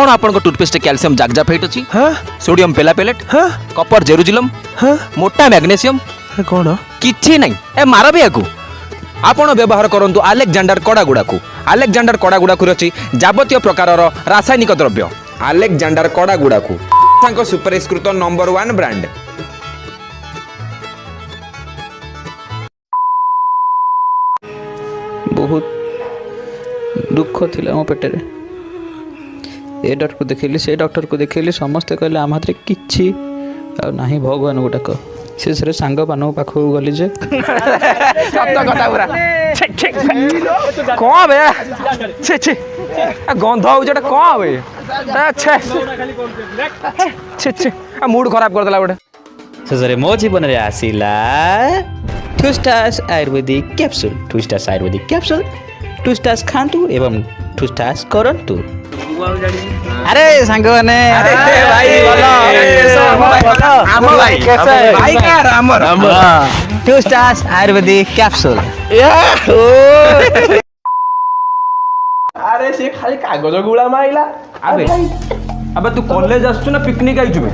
कौन आपन toothpaste calcium जागजा fate अछि सोडियम पेलापेलेट कपर जेरुजिलम मोटा मैग्नेशियम कौन किछि नहीं ए मार भी आकु आपण व्यवहार करंतु अलेक्जेंडर कड़ागुड़ा को अलेक्जेंडर कड़ागुड़ा को रची जाबतीय प्रकारर रासायनिक द्रव्य अलेक्जेंडर कड़ागुड़ा को तांको सुपरस्कृत नंबर 1 ब्रांड। बहुत दुख थिला मो पेटरे ए डॉक्टर को देखली से डॉक्टर को देखली समस्ते कहले आम हाथ किछि आ नाही भगवान गोटाक शेषरे सांग पान पाखु गली जे सत्य कथा पूरा कौन बे छे छे गंध हो जेटा कौन बे छे छे छे मूड खराब कर देला गोटे शेषरे मो जीवन रे आसीला ठुस्टास आयुर्वेदिक कैप्सूल ठुस्टास आयुर्वेदिक कैप्सूल ठुस्टास खांतु एवं ठुस्टास करंतु। अरे सांग माने अरे भाई बोलो हम भाई कैसे भाई का राम राम ठुस्टास आयुर्वेदिक कैप्सूल अरे से खाली कागज गुला माइला अबे अबे तू कॉलेज आसछु ना पिकनिक आइछु बे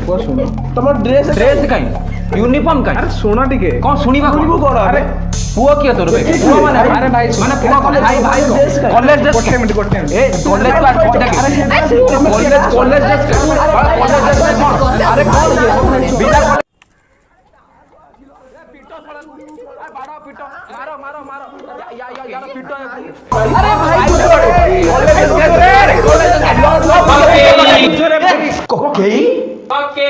तुम ड्रेस ड्रेस काई यूनिफॉर्म काई अरे सुना टिके कौन सुनिबा कोन अरे पुओ किया तोर बे पुओ माने अरे भाई माने पुओ भाई भाई कॉलेज ड्रेस गोटे मिनट ए कॉलेज तो कॉलेज ड्रेस अरे कौन बिना मारो मारो मारो या पिटो अरे भाई ओके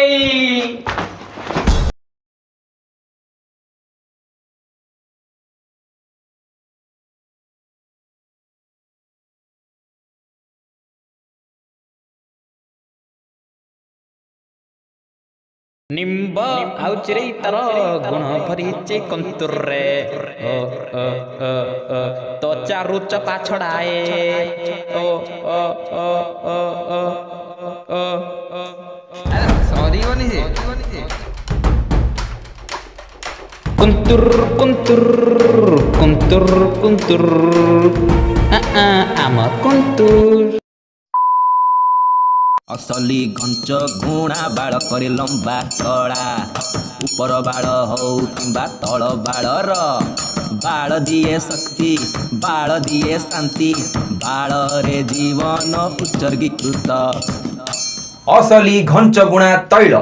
निम्ब आउचरे तर गुण भरिचे कंतुर रे तो चारु चपा छड़ाए ओ ओ ओ ओ ओ ओ सॉरी बनी जे कुंतुर कुंतुर कुंतुर कुंतुर आम कुंतुर असली घंच घुणा बाल करे लंबा चढ़ा ऊपर बाल हो किंबा तल बालर बाल दिए शक्ति बाल दिए शांति बाल रे जीवन उत्सर्गीकृत असली घंच गुणा तैल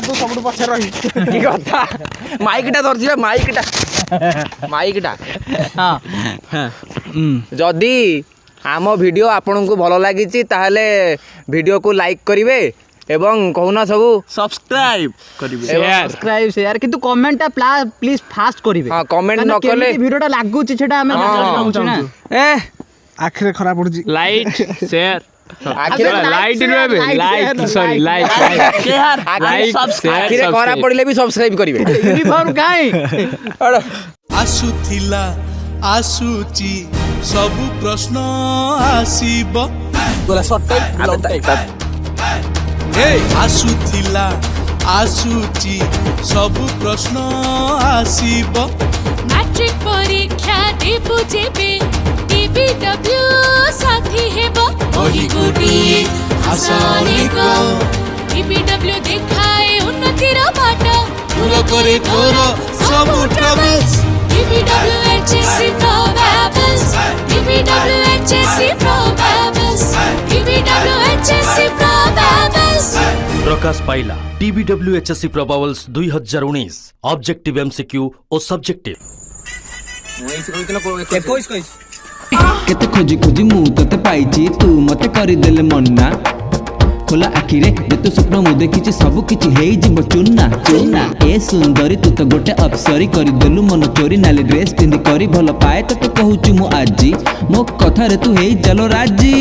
तू सब पछे रही की कथा माइकटा धरछि माइकटा हां जदी आम वीडियो आपन को भलो लागिछि ताहले वीडियो को लाइक करिवे एवं कहूना सबू सब्सक्राइब करिवे सब्सक्राइब शेयर किंतु कमेंट प्लीज फास्ट करिवे हां कमेंट न कले वीडियोटा लागुछि सेटा हमें चाहूछु ना ए आखिर खराब पड़छि लाइक शेयर आखिर लाइट रहबे लाइक सॉरी लाइक लाइक आखिर खरा पड़िले भी सब्सक्राइब करिवे यूनिफॉर्म काई आसुथिला आसुची सब प्रश्न आसीब बोला शॉर्ट टाइम ए आसुथिला आसुची सब प्रश्न आसीब मैट्रिक परीक्षा देबु जेबे टीबीडब्ल्यू साथी हेबो ओही गोटी आसानी को टीबीडब्ल्यू देखाए उन्नतिर बाट पूरा करे तोर सब troubles TBW HSC probables TBW HSC probables TBW HSC probables प्रकाश पाइला TBW HSC probables 2019 objective MCQ और सब्जेक्टिव केते खोजी खोजी मु तते पाइची तू मते करि देले मन्ना खोला आखिरे जेतु स्वप्न मु देखिची सब किछि हेई जिवो चुन्ना चुन्ना ए सुंदरी तू तो गोटे अप्सरी करि देलु मन चोरी नाली ड्रेस पिंदी करी भलो पाए तो कहूची मु आजी मो कथा रे तू हेई चलो राजी।